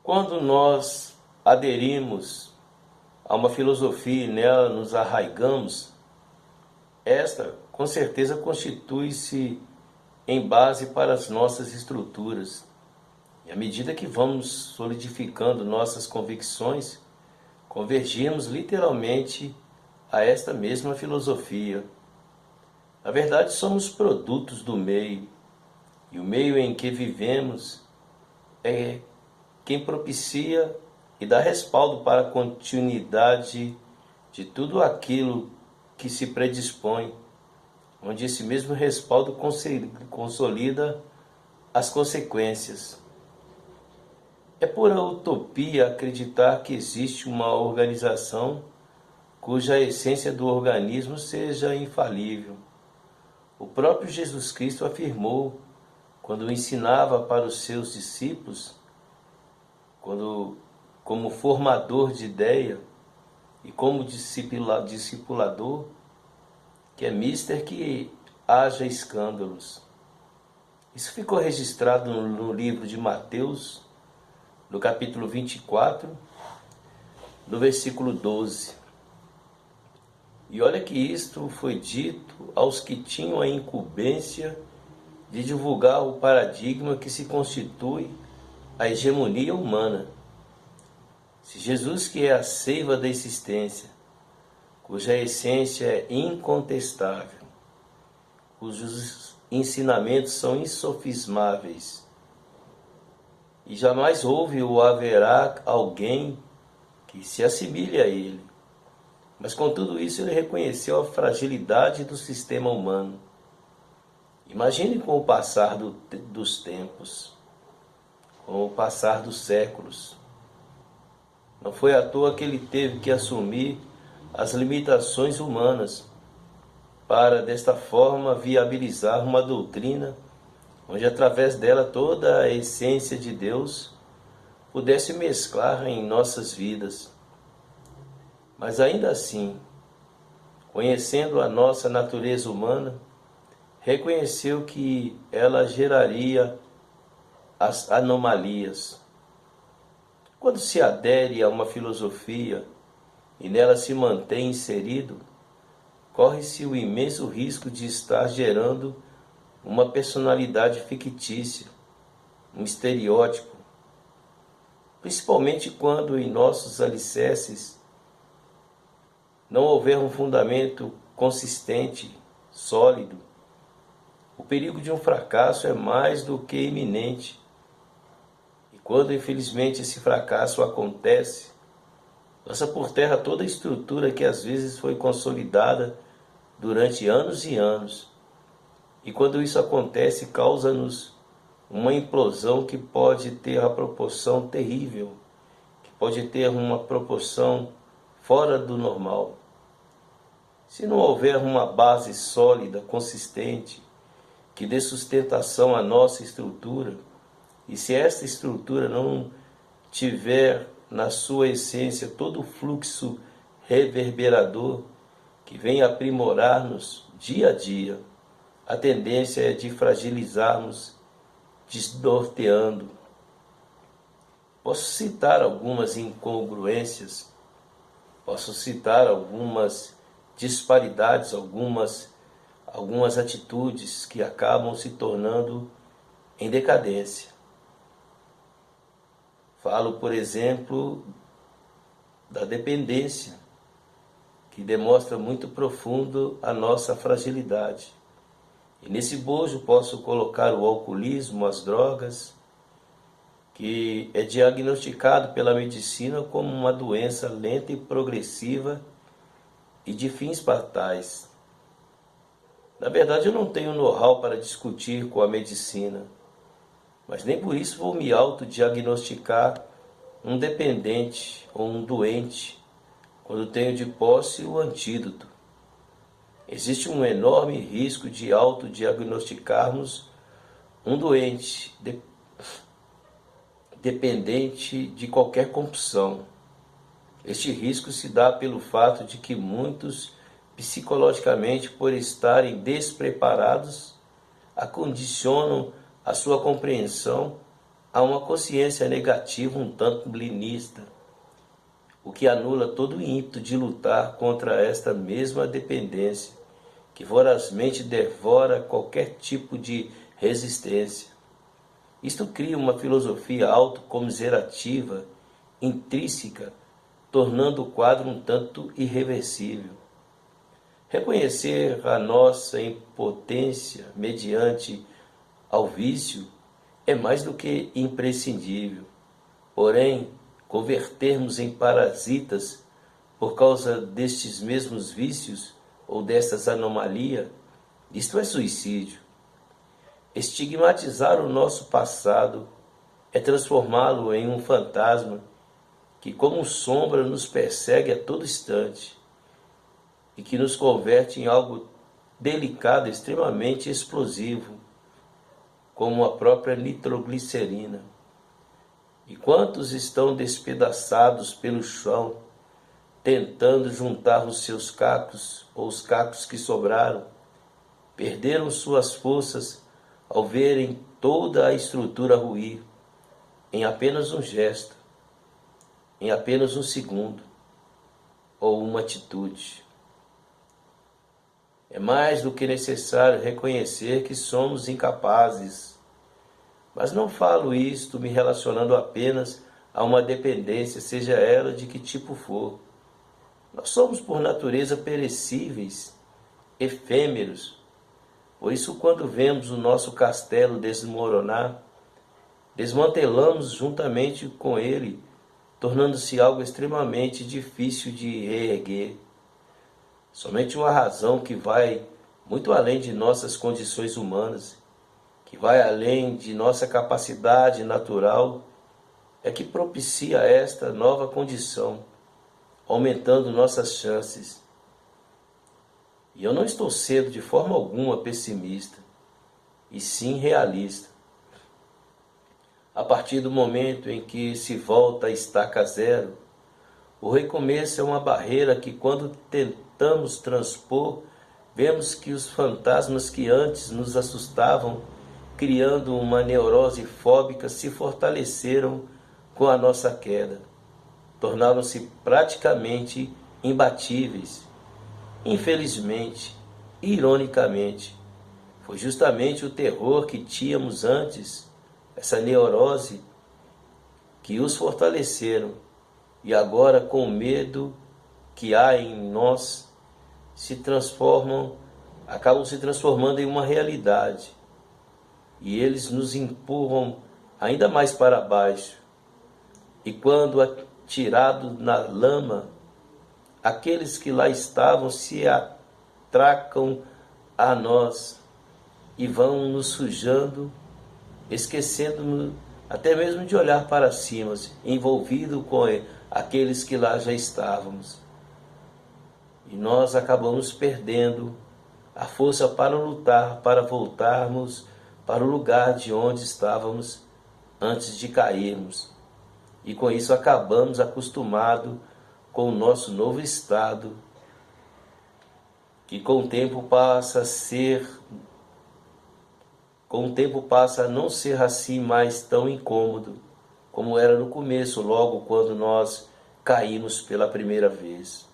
Quando nós aderimos a uma filosofia e nela nos arraigamos, esta com certeza constitui-se em base para as nossas estruturas. E à medida que vamos solidificando nossas convicções, convergimos literalmente a esta mesma filosofia. Na verdade, somos produtos do meio, e o meio em que vivemos é quem propicia e dá respaldo para a continuidade de tudo aquilo que se predispõe, onde esse mesmo respaldo consolida as consequências. É pura utopia acreditar que existe uma organização cuja essência do organismo seja infalível. O próprio Jesus Cristo afirmou, quando ensinava para os seus discípulos, como formador de ideia e como discipulador, que é mister que haja escândalos. Isso ficou registrado no livro de Mateus, no capítulo 24, no versículo 12. E olha que isto foi dito aos que tinham a incumbência de divulgar o paradigma que se constitui a hegemonia humana. Se Jesus, que é a seiva da existência, cuja essência é incontestável, cujos ensinamentos são insofismáveis, e jamais houve ou haverá alguém que se assimile a ele. Mas com tudo isso ele reconheceu a fragilidade do sistema humano. Imagine com o passar dos tempos, com o passar dos séculos. Não foi à toa que ele teve que assumir as limitações humanas para, desta forma, viabilizar uma doutrina onde, através dela, toda a essência de Deus pudesse mesclar em nossas vidas. Mas ainda assim, conhecendo a nossa natureza humana, reconheceu que ela geraria as anomalias. Quando se adere a uma filosofia e nela se mantém inserido, corre-se o imenso risco de estar gerando uma personalidade fictícia, um estereótipo, principalmente quando em nossos alicerces não houver um fundamento consistente, sólido. O perigo de um fracasso é mais do que iminente. E quando infelizmente esse fracasso acontece, lança por terra toda a estrutura que às vezes foi consolidada durante anos e anos. E quando isso acontece, causa-nos uma implosão que pode ter a proporção terrível, que pode ter uma proporção fora do normal. Se não houver uma base sólida, consistente, que dê sustentação à nossa estrutura, e se esta estrutura não tiver na sua essência todo o fluxo reverberador que vem aprimorar-nos dia a dia, a tendência é de fragilizarmos, desnorteando. Posso citar algumas incongruências, posso citar algumas disparidades, algumas atitudes que acabam se tornando em decadência. Falo, por exemplo, da dependência, que demonstra muito profundo a nossa fragilidade. E nesse bojo posso colocar o alcoolismo, as drogas, que é diagnosticado pela medicina como uma doença lenta e progressiva e de fins fatais. Na verdade, eu não tenho know-how para discutir com a medicina, mas nem por isso vou me autodiagnosticar um dependente ou um doente, quando tenho de posse o antídoto. Existe um enorme risco de autodiagnosticarmos um doente dependente de qualquer compulsão. Este risco se dá pelo fato de que muitos, psicologicamente, por estarem despreparados, acondicionam a sua compreensão a uma consciência negativa um tanto bilinista, o que anula todo o ímpeto de lutar contra esta mesma dependência, que vorazmente devora qualquer tipo de resistência. Isto cria uma filosofia autocomiserativa, intrínseca, tornando o quadro um tanto irreversível. Reconhecer a nossa impotência mediante ao vício é mais do que imprescindível. Porém, convertermos em parasitas por causa destes mesmos vícios ou destas anomalias, isto é suicídio. Estigmatizar o nosso passado é transformá-lo em um fantasma que, como sombra, nos persegue a todo instante e que nos converte em algo delicado, extremamente explosivo, como a própria nitroglicerina. E quantos estão despedaçados pelo chão, tentando juntar os seus cacos ou os cacos que sobraram, perderam suas forças ao verem toda a estrutura ruir em apenas um gesto, em apenas um segundo ou uma atitude. É mais do que necessário reconhecer que somos incapazes, mas não falo isto me relacionando apenas a uma dependência, seja ela de que tipo for. Nós somos por natureza perecíveis, efêmeros. Por isso, quando vemos o nosso castelo desmoronar, desmantelamos juntamente com ele, tornando-se algo extremamente difícil de reerguer. Somente uma razão que vai muito além de nossas condições humanas, que vai além de nossa capacidade natural, é que propicia esta nova condição, aumentando nossas chances. E eu não estou sendo de forma alguma pessimista, e sim realista. A partir do momento em que se volta a estaca zero, o recomeço é uma barreira que, quando tentamos transpor, vemos que os fantasmas que antes nos assustavam, criando uma neurose fóbica, se fortaleceram com a nossa queda. Tornaram-se praticamente imbatíveis. Infelizmente, ironicamente, foi justamente o terror que tínhamos antes, essa neurose, que os fortaleceram. E agora, com o medo que há em nós, acabam se transformando em uma realidade. E eles nos empurram ainda mais para baixo. E quando atirados na lama, aqueles que lá estavam se atracam a nós e vão nos sujando, esquecendo até mesmo de olhar para cima, envolvido com aqueles que lá já estávamos. E nós acabamos perdendo a força para lutar, para voltarmos para o lugar de onde estávamos antes de cairmos. E com isso acabamos acostumados com o nosso novo estado, que com o tempo passa a não ser assim mais tão incômodo como era no começo, logo quando nós caímos pela primeira vez.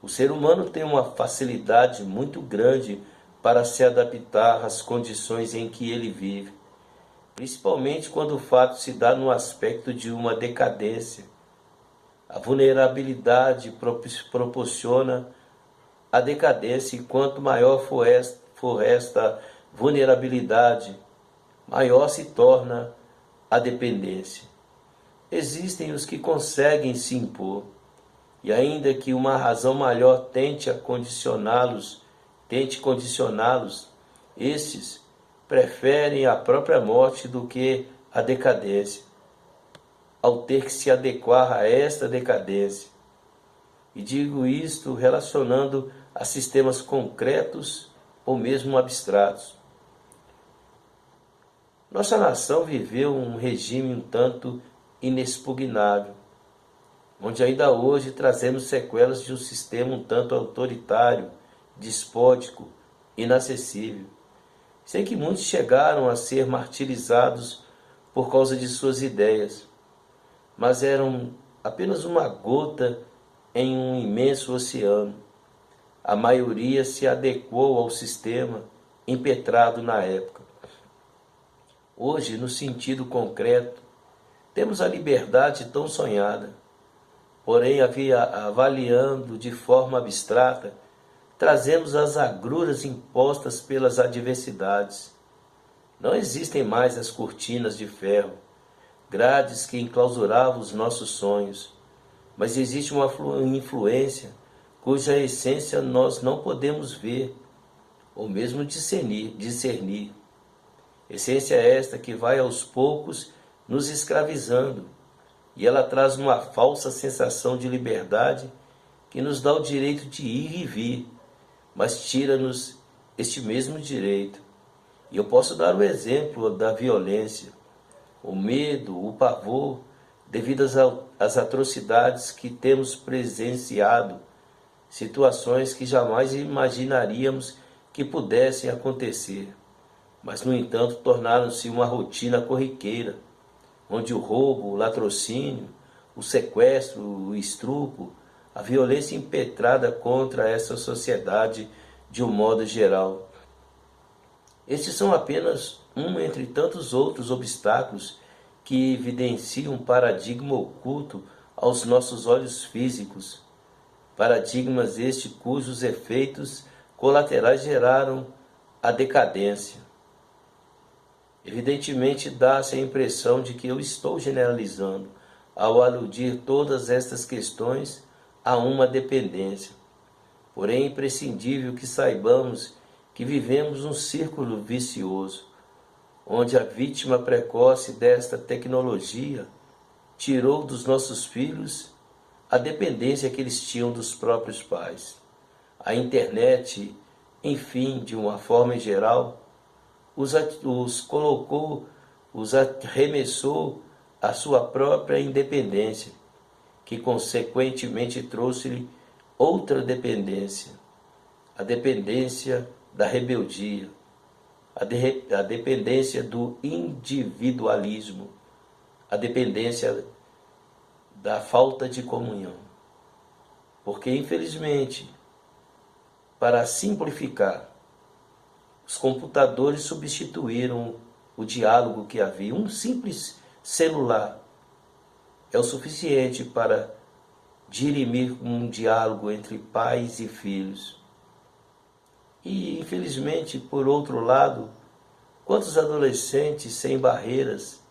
O ser humano tem uma facilidade muito grande para se adaptar às condições em que ele vive, principalmente quando o fato se dá no aspecto de uma decadência. A vulnerabilidade proporciona a decadência, e quanto maior for esta vulnerabilidade, maior se torna a dependência. Existem os que conseguem se impor, e ainda que uma razão maior tente condicioná-los, estes preferem a própria morte do que a decadência, ao ter que se adequar a esta decadência. E digo isto relacionando a sistemas concretos ou mesmo abstratos. Nossa nação viveu um regime um tanto inexpugnável, onde ainda hoje trazemos sequelas de um sistema um tanto autoritário, despótico, inacessível. Sei que muitos chegaram a ser martirizados por causa de suas ideias, mas eram apenas uma gota em um imenso oceano. A maioria se adequou ao sistema impetrado na época. Hoje, no sentido concreto, temos a liberdade tão sonhada, porém, avaliando de forma abstrata, trazemos as agruras impostas pelas adversidades. Não existem mais as cortinas de ferro, grades que enclausuravam os nossos sonhos, mas existe uma influência cuja essência nós não podemos ver, ou mesmo discernir. Essência esta que vai aos poucos nos escravizando, e ela traz uma falsa sensação de liberdade que nos dá o direito de ir e vir, mas tira-nos este mesmo direito. E eu posso dar o exemplo da violência, o medo, o pavor, devido às atrocidades que temos presenciado, situações que jamais imaginaríamos que pudessem acontecer, mas no entanto tornaram-se uma rotina corriqueira, onde o roubo, o latrocínio, o sequestro, o estupro, a violência impetrada contra essa sociedade de um modo geral. Estes são apenas um entre tantos outros obstáculos que evidenciam um paradigma oculto aos nossos olhos físicos, paradigmas este cujos efeitos colaterais geraram a decadência. Evidentemente, dá-se a impressão de que eu estou generalizando ao aludir todas estas questões a uma dependência. Porém, é imprescindível que saibamos que vivemos um círculo vicioso, onde a vítima precoce desta tecnologia tirou dos nossos filhos a dependência que eles tinham dos próprios pais. A internet, enfim, de uma forma geral, os colocou, os arremessou à sua própria independência, que consequentemente trouxe-lhe outra dependência, a dependência da rebeldia, a dependência do individualismo, a dependência da falta de comunhão. Porque, infelizmente, para simplificar, os computadores substituíram o diálogo que havia. Um simples celular é o suficiente para dirimir um diálogo entre pais e filhos. E, infelizmente, por outro lado, quantos adolescentes sem barreiras,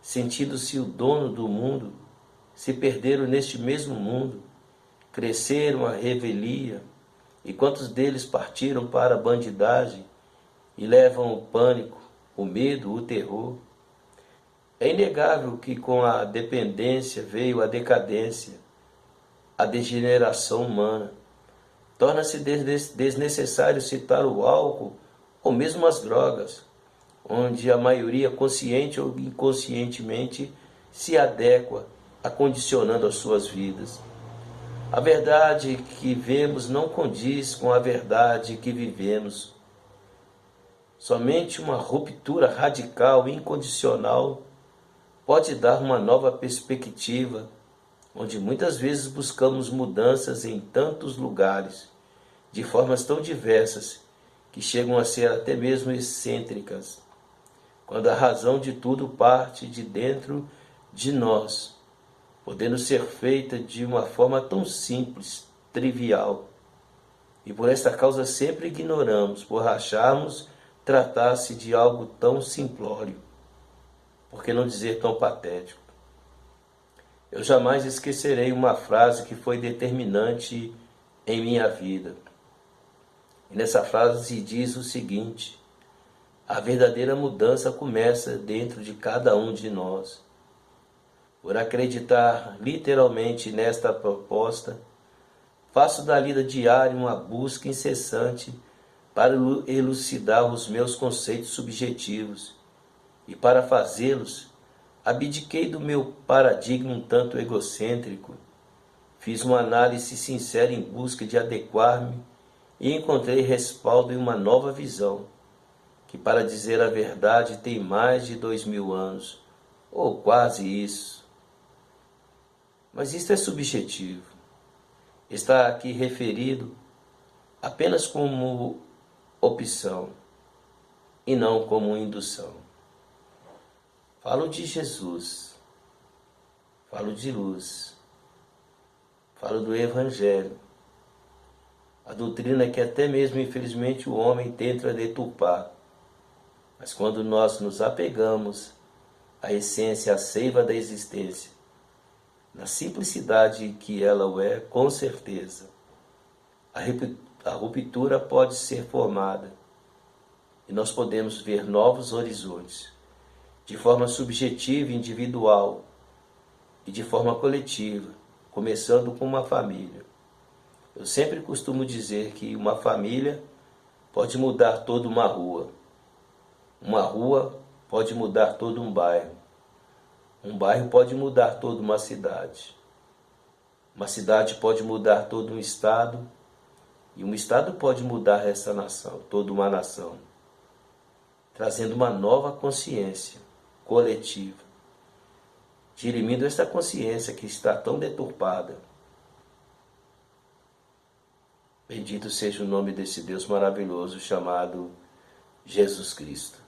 sentindo-se o dono do mundo, se perderam neste mesmo mundo, cresceram a revelia, e quantos deles partiram para a bandidagem e levam o pânico, o medo, o terror. É inegável que com a dependência veio a decadência, a degeneração humana. Torna-se desnecessário citar o álcool ou mesmo as drogas, onde a maioria, consciente ou inconscientemente, se adequa, acondicionando as suas vidas. A verdade que vemos não condiz com a verdade que vivemos. Somente uma ruptura radical e incondicional pode dar uma nova perspectiva, onde muitas vezes buscamos mudanças em tantos lugares, de formas tão diversas, que chegam a ser até mesmo excêntricas, quando a razão de tudo parte de dentro de nós, podendo ser feita de uma forma tão simples, trivial. E por esta causa sempre ignoramos, por acharmos tratar-se de algo tão simplório, por que não dizer tão patético. Eu jamais esquecerei uma frase que foi determinante em minha vida. E nessa frase se diz o seguinte: a verdadeira mudança começa dentro de cada um de nós. Por acreditar literalmente nesta proposta, faço da lida diária uma busca incessante para elucidar os meus conceitos subjetivos, e para fazê-los, abdiquei do meu paradigma um tanto egocêntrico, fiz uma análise sincera em busca de adequar-me e encontrei respaldo em uma nova visão, que, para dizer a verdade, tem mais de 2000 anos, ou quase isso. Mas isso é subjetivo. Está aqui referido apenas como opção e não como indução. Falo de Jesus, falo de luz, falo do Evangelho. A doutrina que até mesmo, infelizmente, o homem tenta deturpar. Mas quando nós nos apegamos à essência, à seiva da existência, na simplicidade que ela o é, com certeza, a ruptura pode ser formada e nós podemos ver novos horizontes, de forma subjetiva e individual e de forma coletiva, começando com uma família. Eu sempre costumo dizer que uma família pode mudar toda uma rua pode mudar todo um bairro pode mudar toda uma cidade pode mudar todo um estado, e um estado pode mudar essa nação, toda uma nação, trazendo uma nova consciência coletiva, dirimindo esta consciência que está tão deturpada. Bendito seja o nome desse Deus maravilhoso chamado Jesus Cristo.